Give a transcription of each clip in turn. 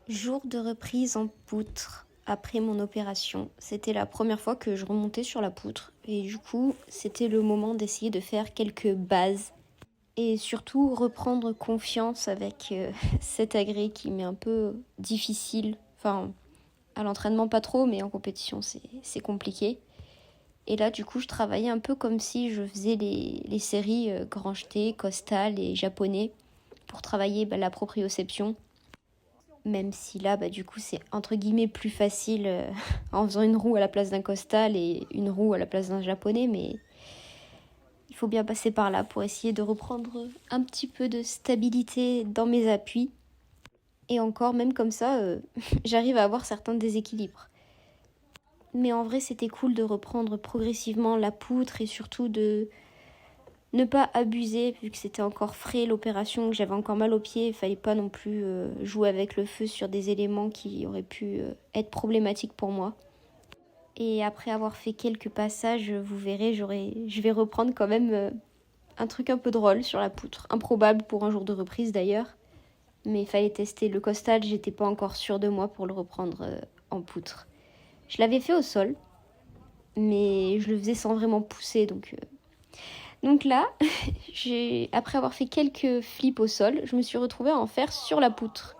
Jour de reprise en poutre après mon opération. C'était la première fois que je remontais sur la poutre et du coup, c'était le moment d'essayer de faire quelques bases et surtout reprendre confiance avec cet agrès qui m'est un peu difficile. Enfin, à l'entraînement pas trop, mais en compétition c'est compliqué. Et là, du coup, je travaillais un peu comme si je faisais les séries grand jeté, costal et japonais pour travailler la proprioception. Même si là, du coup, c'est entre guillemets plus facile en faisant une roue à la place d'un costal et une roue à la place d'un japonais, mais il faut bien passer par là pour essayer de reprendre un petit peu de stabilité dans mes appuis. Et encore, même comme ça, j'arrive à avoir certains déséquilibres. Mais en vrai, c'était cool de reprendre progressivement la poutre et surtout de ne pas abuser vu que c'était encore frais l'opération, que j'avais encore mal aux pieds. Il fallait pas non plus jouer avec le feu sur des éléments qui auraient pu être problématiques pour moi. Et après avoir fait quelques passages, vous verrez, je vais reprendre quand même un truc un peu drôle sur la poutre. Improbable pour un jour de reprise d'ailleurs. Mais il fallait tester le costal, j'étais pas encore sûre de moi pour le reprendre en poutre. Je l'avais fait au sol, mais je le faisais sans vraiment pousser, donc là, après avoir fait quelques flips au sol, je me suis retrouvée à en faire sur la poutre.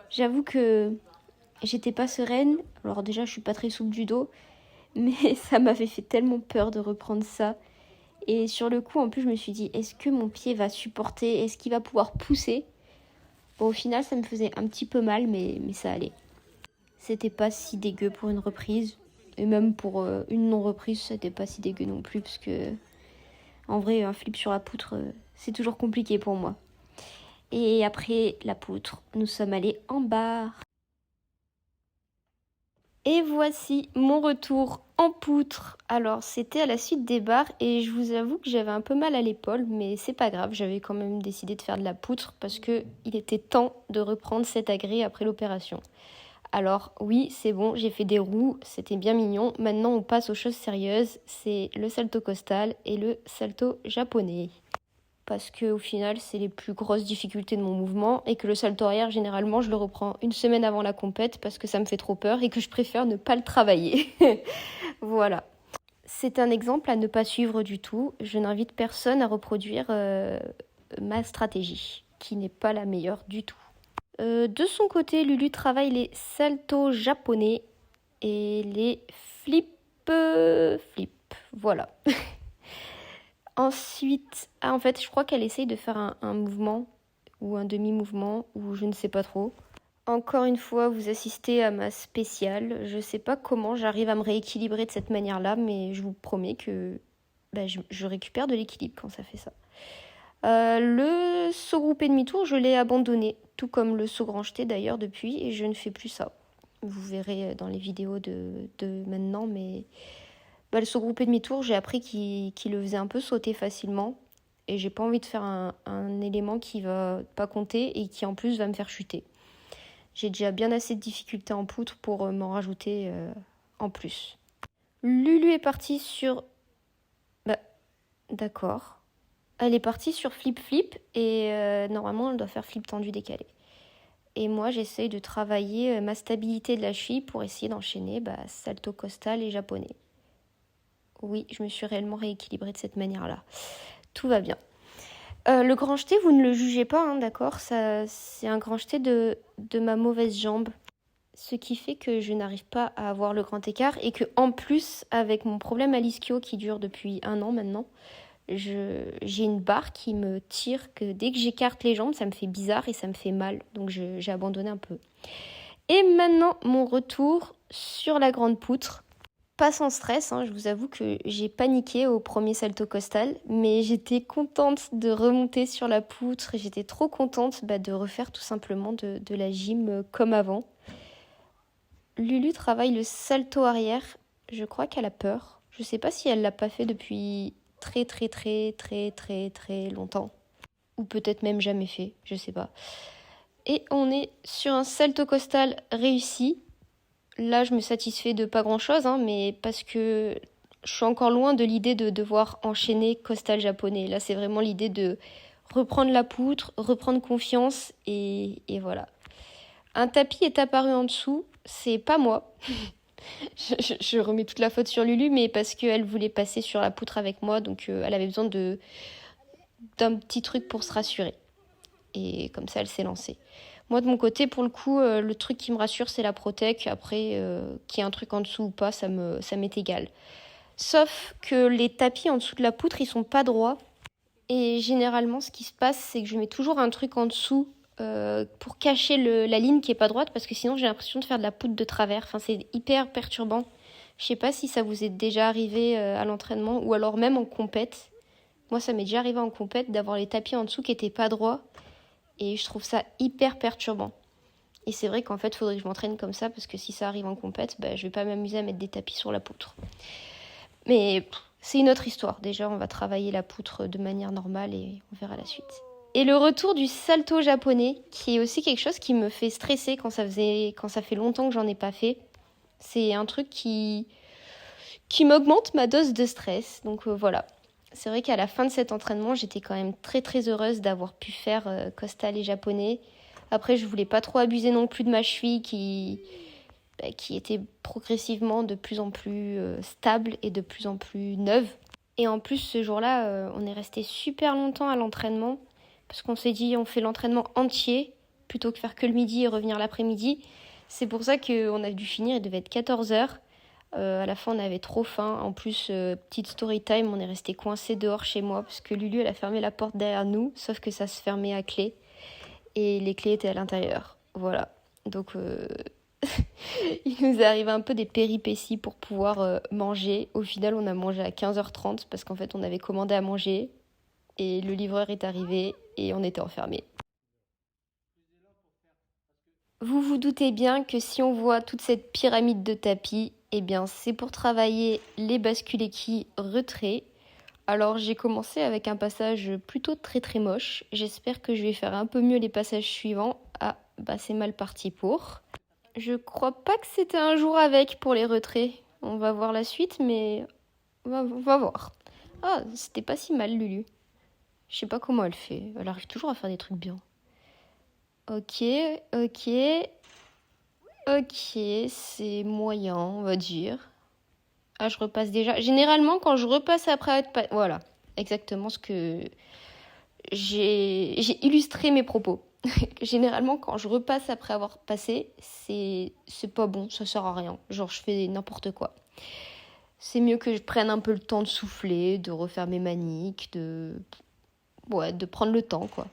J'avoue que j'étais pas sereine. Alors déjà, je suis pas très souple du dos, mais ça m'avait fait tellement peur de reprendre ça. Et sur le coup, en plus, je me suis dit, est-ce que mon pied va supporter? Est-ce qu'il va pouvoir pousser? Bon, au final, ça me faisait un petit peu mal, mais ça allait. C'était pas si dégueu pour une reprise. Et même pour une non-reprise, c'était pas si dégueu non plus, parce que en vrai, un flip sur la poutre, c'est toujours compliqué pour moi. Et après la poutre, nous sommes allés en bar. Et voici mon retour en poutre. Alors, c'était à la suite des bars et je vous avoue que j'avais un peu mal à l'épaule, mais c'est pas grave, j'avais quand même décidé de faire de la poutre parce que il était temps de reprendre cet agrès après l'opération. Alors oui, c'est bon, j'ai fait des roues, c'était bien mignon. Maintenant, on passe aux choses sérieuses, c'est le salto costal et le salto japonais. Parce que au final, c'est les plus grosses difficultés de mon mouvement et que le salto arrière, généralement, je le reprends une semaine avant la compète parce que ça me fait trop peur et que je préfère ne pas le travailler. Voilà. C'est un exemple à ne pas suivre du tout. Je n'invite personne à reproduire ma stratégie, qui n'est pas la meilleure du tout. De son côté, Lulu travaille les saltos japonais et les flip. Voilà. Ensuite, en fait, je crois qu'elle essaye de faire un mouvement ou un demi-mouvement ou je ne sais pas trop. Encore une fois, vous assistez à ma spéciale. Je ne sais pas comment j'arrive à me rééquilibrer de cette manière-là, mais je vous promets que je récupère de l'équilibre quand ça fait ça. Le saut groupé demi-tour, je l'ai abandonné, tout comme le saut grand jeté d'ailleurs depuis, et je ne fais plus ça. Vous verrez dans les vidéos de maintenant, mais le saut groupé demi-tour, j'ai appris qu'il le faisait un peu sauter facilement, et j'ai pas envie de faire un élément qui va pas compter et qui en plus va me faire chuter. J'ai déjà bien assez de difficultés en poutre pour m'en rajouter en plus. Lulu est partie sur... D'accord. Elle est partie sur flip-flip et normalement elle doit faire flip tendu décalé. Et moi j'essaye de travailler ma stabilité de la cheville pour essayer d'enchaîner salto costal et japonais. Oui, je me suis réellement rééquilibrée de cette manière-là. Tout va bien. Le grand jeté, vous ne le jugez pas, hein, d'accord? Ça, c'est un grand jeté de ma mauvaise jambe. Ce qui fait que je n'arrive pas à avoir le grand écart et que en plus, avec mon problème à l'ischio qui dure depuis 1 an maintenant, j'ai une barre qui me tire que dès que j'écarte les jambes, ça me fait bizarre et ça me fait mal. Donc j'ai abandonné un peu. Et maintenant, mon retour sur la grande poutre. Pas sans stress, hein, je vous avoue que j'ai paniqué au premier salto costal, mais j'étais contente de remonter sur la poutre et j'étais trop contente de refaire tout simplement de la gym comme avant. Lulu travaille le salto arrière, je crois qu'elle a peur. Je sais pas si elle l'a pas fait depuis très très très très très très longtemps. Ou peut-être même jamais fait, je sais pas. Et on est sur un salto costal réussi. Là, je me satisfais de pas grand-chose, hein, mais parce que je suis encore loin de l'idée de devoir enchaîner costal japonais. Là, c'est vraiment l'idée de reprendre la poutre, reprendre confiance et voilà. Un tapis est apparu en dessous, c'est pas moi. Je remets toute la faute sur Lulu, mais parce qu'elle voulait passer sur la poutre avec moi, donc elle avait besoin d'un petit truc pour se rassurer. Et comme ça, elle s'est lancée. Moi, de mon côté, pour le coup, le truc qui me rassure, c'est la Protec. Après, qu'il y ait un truc en dessous ou pas, ça m'est égal. Sauf que les tapis en dessous de la poutre, ils sont pas droits. Et généralement, ce qui se passe, c'est que je mets toujours un truc en dessous pour cacher la ligne qui est pas droite, parce que sinon, j'ai l'impression de faire de la poutre de travers. Enfin, c'est hyper perturbant. Je sais pas si ça vous est déjà arrivé à l'entraînement, ou alors même en compète. Moi, ça m'est déjà arrivé en compète d'avoir les tapis en dessous qui étaient pas droits. Et je trouve ça hyper perturbant. Et c'est vrai qu'en fait, il faudrait que je m'entraîne comme ça, parce que si ça arrive en compète, je vais pas m'amuser à mettre des tapis sur la poutre. Mais c'est une autre histoire. Déjà, on va travailler la poutre de manière normale et on verra la suite. Et le retour du salto japonais, qui est aussi quelque chose qui me fait stresser quand ça fait longtemps que j'en ai pas fait. C'est un truc qui m'augmente ma dose de stress. Donc voilà. C'est vrai qu'à la fin de cet entraînement, j'étais quand même très très heureuse d'avoir pu faire costal et japonais. Après, je voulais pas trop abuser non plus de ma cheville qui était progressivement de plus en plus stable et de plus en plus neuve. Et en plus, ce jour-là, on est resté super longtemps à l'entraînement parce qu'on s'est dit on fait l'entraînement entier plutôt que faire que le midi et revenir l'après-midi. C'est pour ça qu'on a dû finir, il devait être 14h. À la fin, on avait trop faim. En plus, petite story time, on est resté coincé dehors chez moi parce que Lulu, elle a fermé la porte derrière nous, sauf que ça se fermait à clé et les clés étaient à l'intérieur. Voilà. Donc, il nous est arrivé un peu des péripéties pour pouvoir manger. Au final, on a mangé à 15h30 parce qu'en fait, on avait commandé à manger et le livreur est arrivé et on était enfermés. Vous vous doutez bien que si on voit toute cette pyramide de tapis, eh bien c'est pour travailler les bascules équis retrait. Alors j'ai commencé avec un passage plutôt très très moche. J'espère que je vais faire un peu mieux les passages suivants. Ah, c'est mal parti pour. Je crois pas que c'était un jour avec pour les retraits. On va voir la suite, mais on va voir. Ah, c'était pas si mal Lulu. Je sais pas comment elle fait. Elle arrive toujours à faire des trucs bien. Ok, c'est moyen, on va dire. Ah, je repasse déjà. Généralement, quand je repasse après être... Voilà, exactement ce que... J'ai illustré mes propos. Généralement, quand je repasse après avoir passé, c'est pas bon, ça sert à rien. Genre, je fais n'importe quoi. C'est mieux que je prenne un peu le temps de souffler, de refaire mes maniques, de prendre le temps, quoi.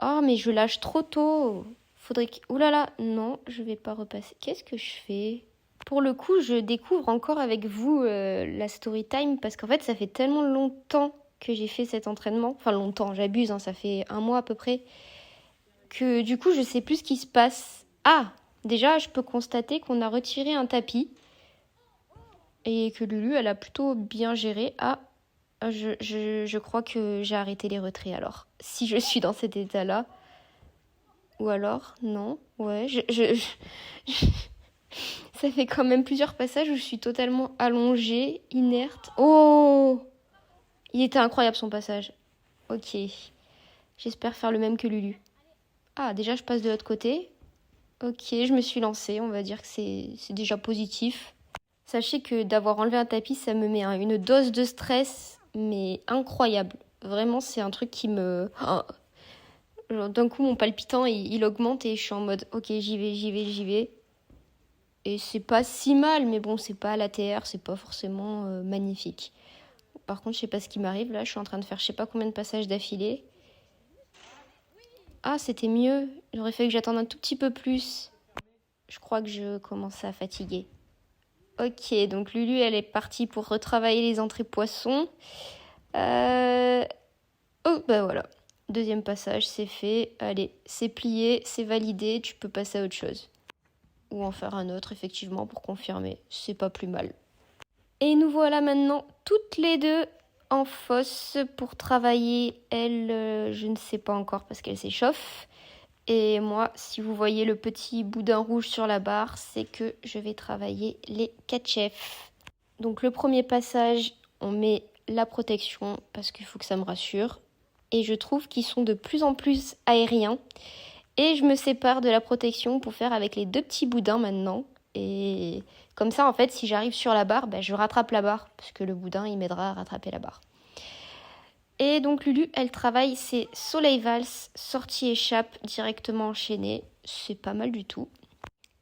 Oh, mais je lâche trop tôt. Faudrait que... Ouh là là, non, je vais pas repasser. Qu'est-ce que je fais? Pour le coup, je découvre encore avec vous la story time parce qu'en fait, ça fait tellement longtemps que j'ai fait cet entraînement. Enfin, longtemps, j'abuse, hein, ça fait 1 mois à peu près. Que du coup, je sais plus ce qui se passe. Ah, déjà, je peux constater qu'on a retiré un tapis et que Lulu, elle a plutôt bien géré. Ah, je crois que j'ai arrêté les retraits alors. Si je suis dans cet état-là. Ou alors, non, ouais, ça fait quand même plusieurs passages où je suis totalement allongée, inerte. Oh! Il était incroyable son passage. Ok, j'espère faire le même que Lulu. Ah, déjà je passe de l'autre côté. Ok, je me suis lancée, on va dire que c'est déjà positif. Sachez que d'avoir enlevé un tapis, ça me met une dose de stress, mais incroyable. Vraiment, c'est un truc qui me... Genre, d'un coup, mon palpitant, il augmente et je suis en mode, ok, j'y vais. Et c'est pas si mal, mais bon, c'est pas à l'ATR, c'est pas forcément magnifique. Par contre, je sais pas ce qui m'arrive, là, je suis en train de faire je sais pas combien de passages d'affilée. Ah, c'était mieux, j'aurais fallu que j'attende un tout petit peu plus. Je crois que je commence à fatiguer. Ok, donc Lulu, elle est partie pour retravailler les entrées poissons. Oh, voilà. Deuxième passage, c'est fait. Allez, c'est plié, c'est validé, tu peux passer à autre chose. Ou en faire un autre, effectivement, pour confirmer. C'est pas plus mal. Et nous voilà maintenant toutes les deux en fosse pour travailler. Elle, je ne sais pas encore parce qu'elle s'échauffe. Et moi, si vous voyez le petit boudin rouge sur la barre, c'est que je vais travailler les 4 chefs. Donc le premier passage, on met la protection parce qu'il faut que ça me rassure. Et je trouve qu'ils sont de plus en plus aériens. Et je me sépare de la protection pour faire avec les 2 petits boudins maintenant. Et comme ça, en fait, si j'arrive sur la barre, je rattrape la barre, parce que le boudin, il m'aidera à rattraper la barre. Et donc Lulu, elle travaille ses soleil valse, sortie échappe directement enchaînée. C'est pas mal du tout.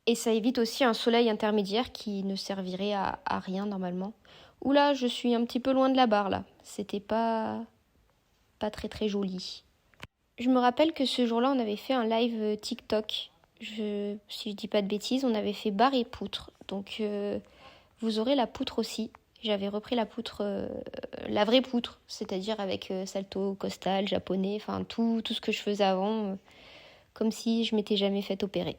Et ça évite aussi un soleil intermédiaire qui ne servirait à rien normalement. Oula, je suis un petit peu loin de la barre là. C'était pas très très joli. Je me rappelle que ce jour-là, on avait fait un live TikTok. Si je dis pas de bêtises, on avait fait barre et poutre. Donc vous aurez la poutre aussi. J'avais repris la poutre, la vraie poutre, c'est-à-dire avec salto, costal, japonais, enfin tout ce que je faisais avant, comme si je m'étais jamais fait opérer.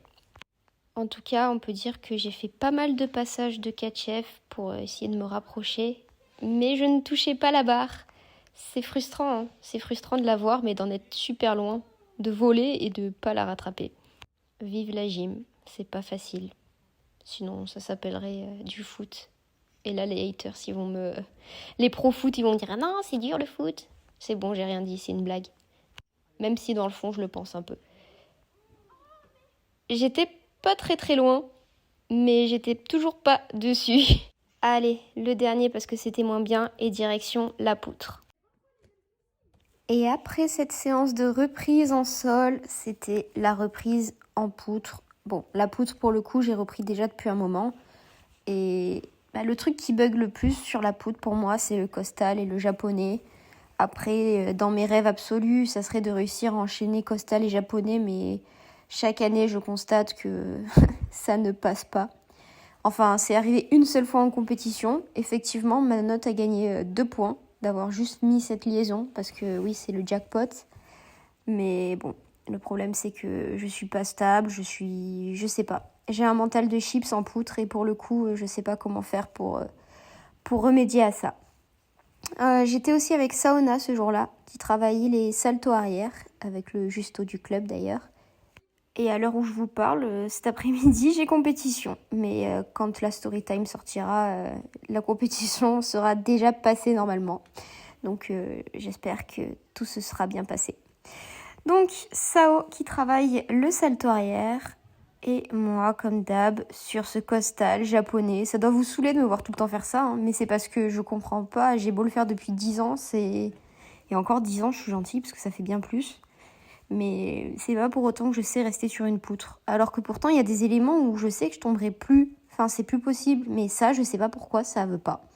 En tout cas, on peut dire que j'ai fait pas mal de passages de catch-F pour essayer de me rapprocher, mais je ne touchais pas la barre. C'est frustrant, hein. C'est frustrant de la voir, mais d'en être super loin, de voler et de pas la rattraper. Vive la gym, c'est pas facile. Sinon, ça s'appellerait du foot. Et là, les haters, les pro-foot, ils vont me dire « Ah non, c'est dur le foot !» C'est bon, j'ai rien dit, c'est une blague. Même si dans le fond, je le pense un peu. J'étais pas très très loin, mais j'étais toujours pas dessus. Allez, le dernier parce que c'était moins bien, et direction la poutre. Et après cette séance de reprise en sol, c'était la reprise en poutre. Bon, la poutre pour le coup, j'ai repris déjà depuis un moment. Et le truc qui bug le plus sur la poutre pour moi, c'est le costal et le japonais. Après, dans mes rêves absolus, ça serait de réussir à enchaîner costal et japonais, mais chaque année, je constate que ça ne passe pas. Enfin, c'est arrivé une seule fois en compétition. Effectivement, ma note a gagné 2 points d'avoir juste mis cette liaison, parce que oui, c'est le jackpot. Mais bon, le problème, c'est que je suis pas stable, je sais pas. J'ai un mental de chips en poutre et pour le coup, je sais pas comment faire pour remédier à ça. J'étais aussi avec Saona ce jour-là, qui travaillait les saltos arrière, avec le justo du club d'ailleurs. Et à l'heure où je vous parle, cet après-midi, j'ai compétition. Mais quand la story time sortira, la compétition sera déjà passée normalement. Donc j'espère que tout se sera bien passé. Donc Sao qui travaille le salto arrière. Et moi, comme d'hab, sur ce costal japonais. Ça doit vous saouler de me voir tout le temps faire ça, hein, mais c'est parce que je comprends pas. J'ai beau le faire depuis 10 ans, et encore 10 ans, je suis gentille, parce que ça fait bien plus. Mais c'est pas pour autant que je sais rester sur une poutre. Alors que pourtant, il y a des éléments où je sais que je tomberai plus. Enfin, c'est plus possible. Mais ça, je sais pas pourquoi, ça veut pas.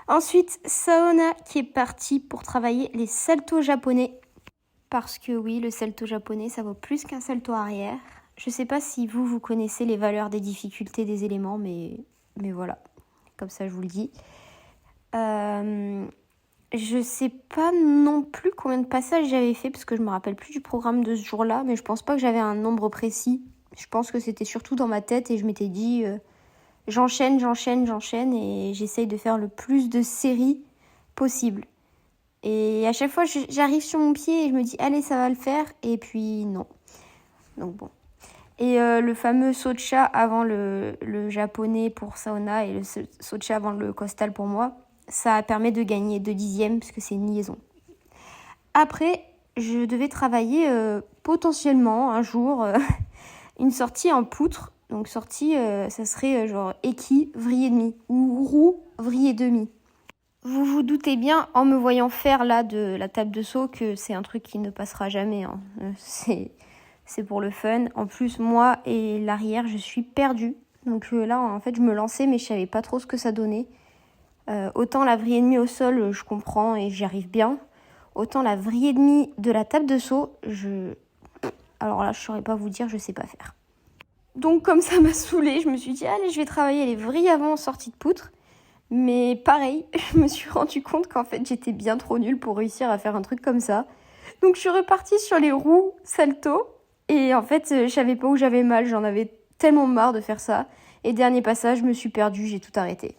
Ensuite, Saona qui est partie pour travailler les saltos japonais. Parce que oui, le salto japonais, ça vaut plus qu'un salto arrière. Je sais pas si vous connaissez les valeurs des difficultés des éléments, mais voilà. Comme ça, je vous le dis. Je sais pas non plus combien de passages j'avais fait, parce que je me rappelle plus du programme de ce jour-là, mais je pense pas que j'avais un nombre précis. Je pense que c'était surtout dans ma tête et je m'étais dit j'enchaîne et j'essaye de faire le plus de séries possible. Et à chaque fois, j'arrive sur mon pied et je me dis allez, ça va le faire, et puis non. Donc bon. Et le fameux socha avant le japonais pour Saona et le socha avant le costal pour moi, ça permet de gagner 2 dixièmes parce que c'est une liaison. Après, je devais travailler potentiellement un jour une sortie en poutre. Donc sortie, ça serait genre équille, vrille et demi ou roue, vrille et demi. Vous vous doutez bien en me voyant faire là de la table de saut que c'est un truc qui ne passera jamais, hein. C'est pour le fun. En plus, moi et l'arrière, je suis perdue. Donc là, en fait, je me lançais, mais je savais pas trop ce que ça donnait. Autant la vrille et demie au sol, je comprends et j'y arrive bien. Autant la vrille et demie de la table de saut, alors là, je saurais pas vous dire, je sais pas faire. Donc comme ça m'a saoulée, je me suis dit, allez, je vais travailler les vrilles avant en sortie de poutre. Mais pareil, je me suis rendu compte qu'en fait, j'étais bien trop nulle pour réussir à faire un truc comme ça. Donc je suis repartie sur les roues salto. Et en fait, je savais pas où j'avais mal, j'en avais tellement marre de faire ça. Et dernier passage, je me suis perdue, j'ai tout arrêté.